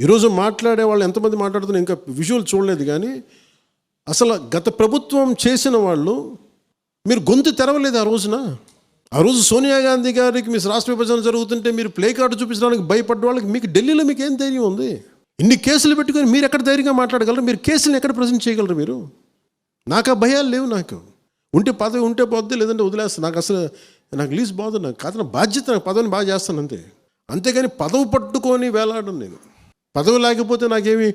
ఈరోజు మాట్లాడే వాళ్ళు ఎంతమంది మాట్లాడుతున్నారు ఇంకా విజువల్ చూడలేదు, కానీ అసలు గత ప్రభుత్వం చేసిన వాళ్ళు మీరు గొంతు తెరవలేదు ఆ రోజున. ఆ రోజు సోనియా గాంధీ గారికి మీ రాష్ట్ర విభజన జరుగుతుంటే మీరు ప్లే కార్డు చూపించడానికి భయపడ్డ వాళ్ళకి మీకు ఢిల్లీలో మీకు ఏం ధైర్యం ఉంది? ఇన్ని కేసులు పెట్టుకొని మీరు ఎక్కడ ధైర్యంగా మాట్లాడగలరు? మీరు కేసులను ఎక్కడ ప్రజెంట్ చేయగలరు? మీరు నాకు ఆ భయాలు లేవు. నాకు ఉంటే పదవి ఉంటే పోద్ది, లేదంటే వదిలేస్తాను. నాకు లీజ్ బాధ. నాకు కాదు, నా బాధ్యత. నాకు పదవిని బాగా చేస్తాను అంతే. అంతేగాని పదవి పట్టుకొని వేలాడను నేను. పదవి లేకపోతే నాకేమి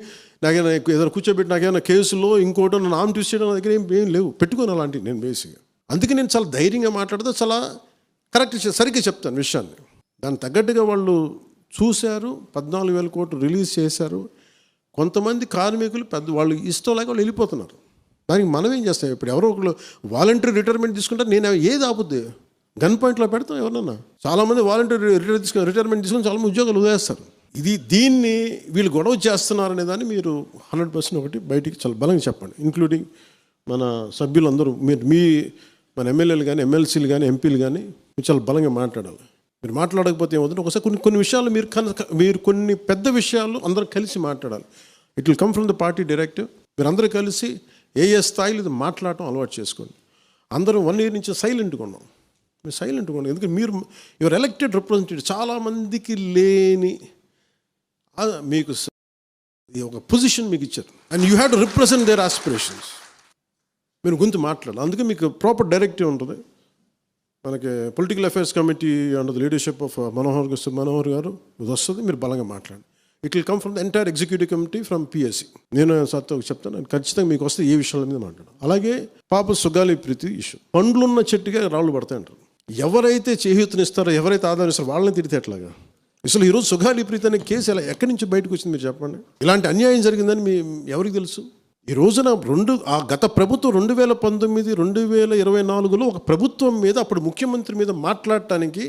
ఏదైనా కూర్చోబెట్టి నాకేమైనా కేసులో ఇంకోటో నన్ను ఆమె ట్విస్ట్ చేయడం నా దగ్గర ఏం లేవు పెట్టుకోను అలాంటివి నేను బేసిక్గా. అందుకే నేను చాలా ధైర్యంగా మాట్లాడితే చాలా కరెక్ట్ సరిగ్గా చెప్తాను విషయాన్ని. దానికి తగ్గట్టుగా వాళ్ళు చూశారు. 14,000 కోట్లు రిలీజ్ చేశారు. కొంతమంది కార్మికులు వాళ్ళు ఇష్టం లేక వాళ్ళు వెళ్ళిపోతున్నారు. దానికి మనం ఏం చేస్తాం? ఇప్పుడు ఎవరో ఒకరు వాలంటరీ రిటైర్మెంట్ తీసుకుంటే నేను ఏది ఆపుద్ది? గన్ పాయింట్లో పెడతాం ఎవరన్నా. చాలామంది వాలంటరీ రిటైర్మెంట్ తీసుకొని చాలామంది ఉద్యోగాలు వదిలేస్తారు. దీన్ని వీళ్ళు గొడవ చేస్తున్నారనే దాన్ని మీరు 100% ఒకటి బయటికి చాలా బలంగా చెప్పండి. ఇంక్లూడింగ్ మన సభ్యులందరూ, మన ఎమ్మెల్యేలు కానీ, ఎమ్మెల్సీలు కానీ, ఎంపీలు కానీ మీరు చాలా బలంగా మాట్లాడాలి. మీరు మాట్లాడకపోతే ఏమవుతుంది? ఒకసారి కొన్ని విషయాలు మీరు కొన్ని పెద్ద విషయాలు అందరూ కలిసి మాట్లాడాలి. It will come from the party directive. మీరు అందరూ కలిసి ఏ స్థాయిలో ఇది మాట్లాడటం అలవాటు చేసుకోండి. అందరూ 1 year నుంచి సైలెంట్గా ఉన్నాం. మీరు సైలెంట్గా ఉండండి. ఎందుకంటే మీరు యువర్ ఎలక్టెడ్ రిప్రజెంటేటివ్. చాలామందికి లేని మీకు ఒక పొజిషన్ మీకు ఇచ్చారు. And you have to represent their aspirations. మీరు గొంతు మాట్లాడాలి. అందుకే మీకు ప్రాపర్ డైరెక్టివ్ ఉంటుంది. మనకి political affairs committee under the leadership of Manohar garu ఇది వస్తుంది. మీరు బలంగా మాట్లాడండి. It will come from the entire executive committee from PSC. నేను సత్తో చెప్తాను, ఖచ్చితంగా మీకు వస్తే ఏ విషయాల మీద మాట్లాడాలి. అలాగే పాప సుగాలి ప్రీతి ఇష్యూ. పండ్లున్న చెట్టుగా రాళ్ళు పడతాయి అంటారు. ఎవరైతే చేయూతనిస్తారో, ఎవరైతే ఆధారిస్తారో వాళ్ళని తిడితే ఎట్లాగా? అసలు ఈరోజు సుగాలి ప్రీతి అనే కేసు ఎక్కడి నుంచి బయటకు వచ్చింది మీరు చెప్పండి. ఇలాంటి అన్యాయం జరిగిందని ఎవరికి తెలుసు? ఈ రోజున గత ప్రభుత్వం 2019, 2024లో ఒక ప్రభుత్వం మీద, అప్పుడు ముఖ్యమంత్రి మీద మాట్లాడటానికి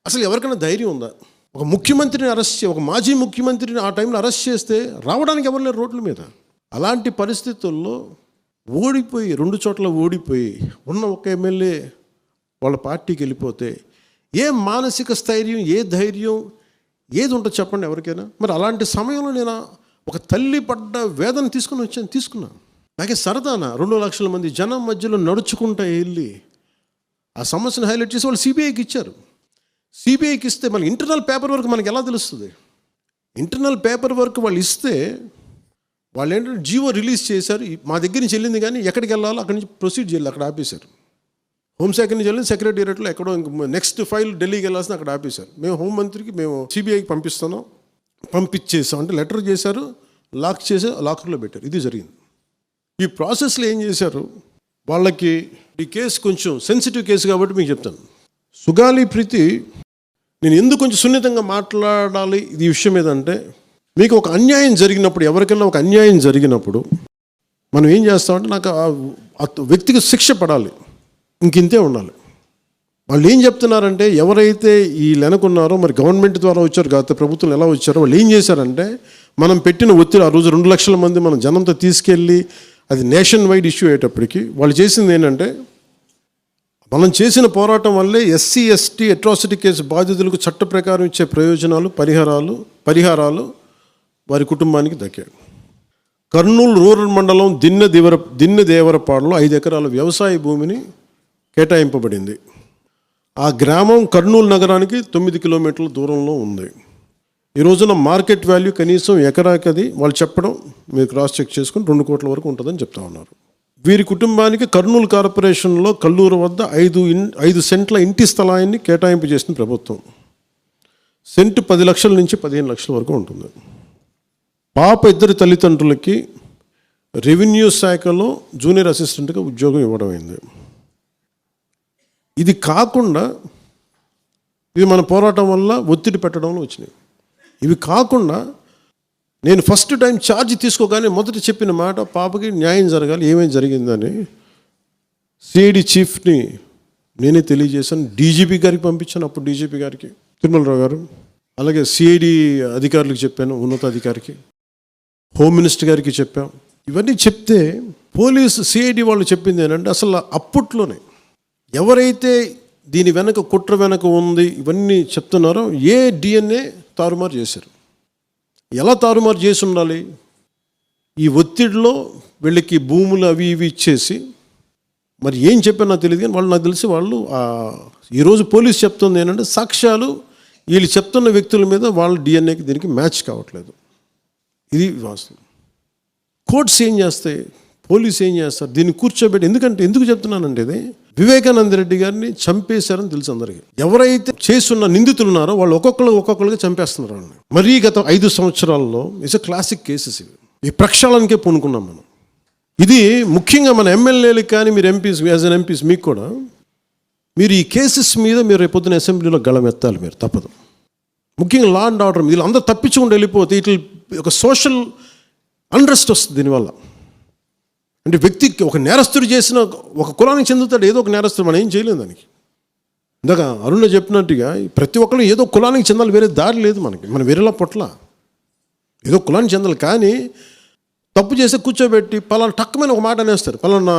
అసలు ఎవరికైనా ధైర్యం ఉందా? ఒక ముఖ్యమంత్రిని ఒక మాజీ ముఖ్యమంత్రిని ఆ టైంలో అరెస్ట్ చేస్తే రావడానికి ఎవరు లేరు రోడ్ల మీద. అలాంటి పరిస్థితుల్లో ఓడిపోయి 2 చోట్ల ఓడిపోయి ఉన్న ఒక ఎమ్మెల్యే వాళ్ళ పార్టీకి వెళ్ళిపోతే ఏ మానసిక స్థైర్యం, ఏ ధైర్యం, ఏది ఉంటుంది చెప్పండి ఎవరికైనా? మరి అలాంటి సమయంలో నేను ఒక తల్లి పడ్డ వేదన తీసుకున్నా. నాకే సరదానా 2 లక్షల మంది జనం మధ్యలో నడుచుకుంటూ వెళ్ళి ఆ సమస్యను హైలైట్ చేసి వాళ్ళు సిబిఐకి ఇచ్చారు. సిబిఐకి ఇస్తే మనకి ఇంటర్నల్ పేపర్ వర్క్ మనకి ఎలా తెలుస్తుంది? ఇంటర్నల్ పేపర్ వర్క్ వాళ్ళు ఇస్తే వాళ్ళు ఏంటంటే జీవో రిలీజ్ చేశారు. మా దగ్గర నుంచి వెళ్ళింది కానీ ఎక్కడికి వెళ్ళాలో అక్కడి నుంచి ప్రొసీడ్ చేయాలి, అక్కడ ఆపేశారు. హోంశాఖ నుంచి వెళ్ళింది సెక్రటేరియట్లో ఎక్కడో నెక్స్ట్ ఫైల్ ఢిల్లీకి వెళ్ళాల్సిన అక్కడ ఆపేశారు. మేము హోంమంత్రికి మేము సిబిఐకి పంపించేసాం అంటే లెటర్ చేశారు, లాక్ చేసి లాకర్లో పెట్టారు. ఇది జరిగింది. ఈ ప్రాసెస్లో ఏం చేశారు? వాళ్ళకి ఈ కేసు కొంచెం సెన్సిటివ్ కేసు కాబట్టి మీకు చెప్తాను. సుగాలి ప్రీతి నేను ఎందుకు కొంచెం సున్నితంగా మాట్లాడాలి ఈ విషయం ఏదంటే, మీకు ఒక అన్యాయం జరిగినప్పుడు, ఎవరికైనా ఒక అన్యాయం జరిగినప్పుడు మనం ఏం చేస్తామంటే, నాకు ఆ వ్యక్తికి శిక్ష పడాలి, ఇంతే ఉండాలి. వాళ్ళు ఏం చెప్తున్నారంటే, ఎవరైతే ఈ వెనకున్నారో, మరి గవర్నమెంట్ ద్వారా వచ్చారు, గత ప్రభుత్వం ఎలా వచ్చారో, వాళ్ళు ఏం చేశారంటే, మనం పెట్టిన ఒత్తిడి ఆ రోజు 2 లక్షల మంది మనం జనంతో తీసుకెళ్ళి అది నేషన్ వైడ్ ఇష్యూ అయ్యేటప్పటికి వాళ్ళు చేసింది ఏంటంటే, మనం చేసిన పోరాటం వల్లే ఎస్సీ ఎస్టీ అట్రాసిటీ కేసు బాధితులకు చట్ట ప్రకారం ఇచ్చే ప్రయోజనాలు, పరిహారాలు వారి కుటుంబానికి దక్కాయి. కర్నూలు రూరల్ మండలం దిన్నెదేవరపాడులో 5 ఎకరాల వ్యవసాయ భూమిని కేటాయింపబడింది. ఆ గ్రామం కర్నూలు నగరానికి 9 కిలోమీటర్ల దూరంలో ఉంది. ఈ రోజున మార్కెట్ వాల్యూ కనీసం ఎకరాకది వాళ్ళు చెప్పడం మీరు క్రాస్ చెక్ చేసుకుని 2 కోట్ల వరకు ఉంటుందని చెప్తా ఉన్నారు. వీరి కుటుంబానికి కర్నూలు కార్పొరేషన్లో కల్లూరు వద్ద 5 సెంట్ల ఇంటి స్థలాన్ని కేటాయింపు చేసిన ప్రభుత్వం. సెంటు 10 లక్షల నుంచి 15 లక్షల వరకు ఉంటుంది. పాప ఇద్దరి తల్లిదండ్రులకి రెవెన్యూ శాఖలో జూనియర్ అసిస్టెంట్గా ఉద్యోగం ఇవ్వడం అయింది. ఇది కాకుండా ఇది మన పోరాటం వల్ల ఒత్తిడి పెట్టడంలో వచ్చినాయి. ఇవి కాకుండా నేను ఫస్ట్ టైం ఛార్జ్ తీసుకోగానే మొదట చెప్పిన మాట, పాపకి న్యాయం జరగాలి, ఏమేమి జరిగిందని సిఐడి చీఫ్ని నేనే తెలియజేశాను. డీజీపీ గారికి పంపించాను, అప్పుడు డీజీపీ గారికి తిరుమలరావు గారు, అలాగే సిఐడి అధికారులకు చెప్పాను, ఉన్నతాధికారికి, హోమ్ మినిస్టర్ గారికి చెప్పాం. ఇవన్నీ చెప్తే పోలీసు సిఐడి వాళ్ళు చెప్పింది ఏంటంటే, అసలు అప్పట్లోనే ఎవరైతే దీని వెనక కుట్ర వెనక ఉంది ఇవన్నీ చెప్తున్నారో ఏ డిఎన్ఏ తారుమారు చేశారు. ఎలా తారుమారు చేసి ఉండాలి? ఈ ఒత్తిడిలో వీళ్ళకి భూములు అవి ఇవి ఇచ్చేసి, మరి ఏం చెప్పారు నాకు తెలియదు కానీ వాళ్ళు, నాకు తెలిసి వాళ్ళు ఈరోజు పోలీసు చెప్తుంది ఏంటంటే సాక్ష్యాలు వీళ్ళు చెప్తున్న వ్యక్తుల మీద వాళ్ళ డిఎన్ఏకి దీనికి మ్యాచ్ కావట్లేదు. ఇది వాస్తవం. కోర్ట్స్ ఏం చేస్తాయి, పోలీసు ఏం చేస్తారు, దీన్ని కూర్చోబెట్టి. ఎందుకు చెప్తున్నానంటే, ఇది వివేకానంద రెడ్డి గారిని చంపేశారని తెలుసు అందరికీ. ఎవరైతే చేస్తున్న నిందితులు ఉన్నారో వాళ్ళు ఒక్కొక్కరుగా చంపేస్తున్నారు వాళ్ళని. మరీ గత 5 సంవత్సరాల్లో ఇట్స్ ఎ క్లాసిక్ కేసెస్ ఇవి. ఈ ప్రక్షాళనకే పూనుకున్నాం మనం. ఇది ముఖ్యంగా మన ఎమ్మెల్యేలకు కానీ, మీరు ఎంపీస్, యాజ్ అన్ ఎంపీస్ మీకు కూడా, మీరు ఈ కేసెస్ మీద మీరు రేపొద్దున అసెంబ్లీలో గళం ఎత్తాలి. మీరు తప్పదు. ముఖ్యంగా లా అండ్ ఆర్డర్ వీళ్ళు అందరూ తప్పించుకుంటూ వెళ్ళిపోతే ఇట్లా ఒక సోషల్ అన్రెస్ట్ వస్తుంది దీనివల్ల. అంటే వ్యక్తికి ఒక నేరస్తుడు చేసిన, ఒక కులానికి చెందుతాడు ఏదో ఒక నేరస్తుడు, మనం ఏం చేయలేము దానికి. ఇందాక అరుణ చెప్పినట్టుగా ప్రతి ఒక్కరు ఏదో కులానికి చెందాలి, వేరే దారి లేదు మనకి. మనం వేరేలా పొట్ల ఏదో కులానికి చెందాలి. కానీ తప్పు చేస్తే కూర్చోబెట్టి పలానా టక్కుమైన ఒక మాట అనేస్తారు. పలానా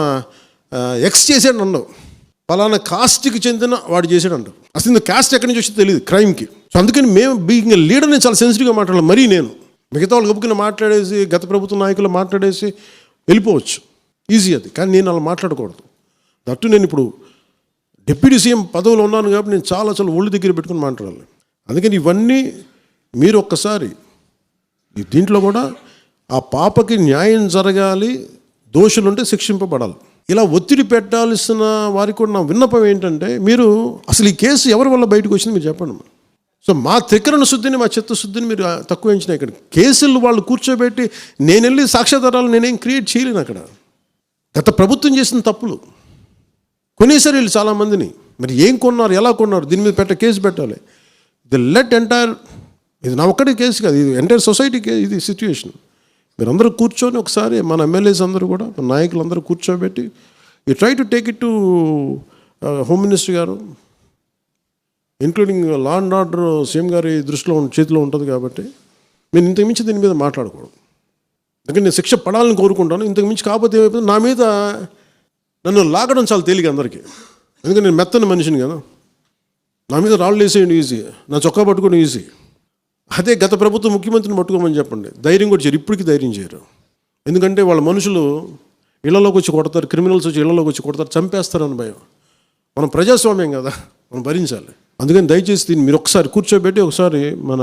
ఎక్స్ చేసాడు అన్నావు, పలానా కాస్ట్కి చెందిన వాడు చేసాడు అంటారు. అసలు ఇంత కాస్ట్ ఎక్కడి నుంచి వచ్చి తెలియదు క్రైమ్కి. సో అందుకని మేము బీయింగ్ లీడర్ని చాలా సెన్సిటివ్గా మాట్లాడాలి. మరీ నేను మిగతా వాళ్ళు గబుకుని మాట్లాడేసి, గత ప్రభుత్వ నాయకులు మాట్లాడేసి వెళ్ళిపోవచ్చు, ఈజీ అది. కానీ నేను అలా మాట్లాడకూడదు. దట్టు నేను ఇప్పుడు డిప్యూటీ సీఎం పదవిలో ఉన్నాను కాబట్టి నేను చాలా ఒళ్ళు దగ్గర పెట్టుకుని మాట్లాడాలి. అందుకని ఇవన్నీ మీరు ఒక్కసారి దీంట్లో కూడా ఆ పాపకి న్యాయం జరగాలి, దోషులుంటే శిక్షింపబడాలి. ఇలా ఒత్తిడి పెట్టాల్సిన వారికి కూడా నా విన్నపం ఏంటంటే, మీరు అసలు ఈ కేసు ఎవరి వల్ల బయటకు వచ్చింది మీరు చెప్పండి. సో మా త్రికరణ శుద్ధిని, మా చిత్తశుద్ధిని మీరు తక్కువ ఎంచినా. ఇక్కడ కేసులు వాళ్ళు కూర్చోబెట్టి నేను వెళ్ళి సాక్ష్యాధారాలు నేనేం క్రియేట్ చేయలేను. అక్కడ గత ప్రభుత్వం చేసిన తప్పులు కొనేసారు వీళ్ళు చాలామందిని. మరి ఏం కొన్నారు, ఎలా కొన్నారు, దీని మీద కేసు పెట్టాలి. ది లెట్ ఎంటైర్, ఇది నా ఒక్కటి కేసు కాదు, ఇది ఎంటైర్ సొసైటీకి ఇది సిచ్యువేషన్. మీరందరూ కూర్చొని ఒకసారి మన ఎమ్మెల్యేస్ అందరూ కూడా, మన నాయకులందరూ కూర్చోబెట్టి you try to take it to home minister garu, including law and order CM గారి దృష్టిలో చేతిలో ఉంటుంది. కాబట్టి నేను ఇంతకుమించి దీని మీద మాట్లాడకూడదు. అందుకని నేను శిక్ష పడాలని కోరుకుంటాను. ఇంతకుమించి కాకపోతే ఏమైపోతుంది, నా మీద నన్ను లాగడం చాలా తేలిక అందరికీ. ఎందుకంటే నేను మెత్తని మనిషిని కదా, నా మీద రాళ్ళు వేసేయండి ఈజీ, నా చొక్కా పట్టుకోవడం ఈజీ. అదే గత ప్రభుత్వం ముఖ్యమంత్రిని పట్టుకోమని చెప్పండి, ధైర్యం కూడా చేయరు. ఇప్పటికీ ధైర్యం చేయరు. ఎందుకంటే వాళ్ళ మనుషులు ఇళ్లలోకి వచ్చి కొడతారు, క్రిమినల్స్ వచ్చి ఇళ్లలోకి వచ్చి కొడతారు, చంపేస్తారని భయం. మనం ప్రజాస్వామ్యం కదా, మనం భరించాలి. అందుకని దయచేసి దీన్ని మీరు ఒకసారి కూర్చోబెట్టి, ఒకసారి మన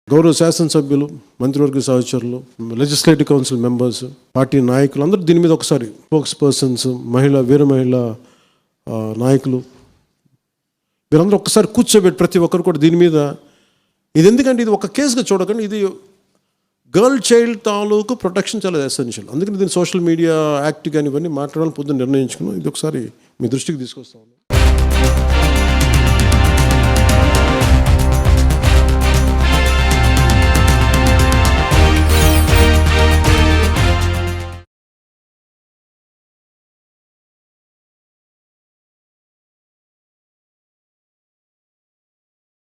గౌరవ శాసనసభ్యులు, మంత్రివర్గ సహచరులు, లెజిస్లేటివ్ కౌన్సిల్ మెంబర్స్, పార్టీ నాయకులు అందరూ దీని మీద ఒకసారి, స్పోక్స్ పర్సన్స్, వీర మహిళా నాయకులు, మీరందరూ ఒక్కసారి కూర్చోబెట్టి ప్రతి ఒక్కరు కూడా దీని మీద, ఇది ఎందుకంటే ఇది ఒక కేసుగా చూడకండి, ఇది గర్ల్ చైల్డ్ తాలూకు ప్రొటెక్షన్ చాలా ఎసెన్షియల్. అందుకని దీన్ని సోషల్ మీడియా యాక్ట్ కానీ ఇవన్నీ మాట్లాడాలని పొద్దున్న నిర్ణయించుకున్నాం. ఇది ఒకసారి మీ దృష్టికి తీసుకొస్తాను.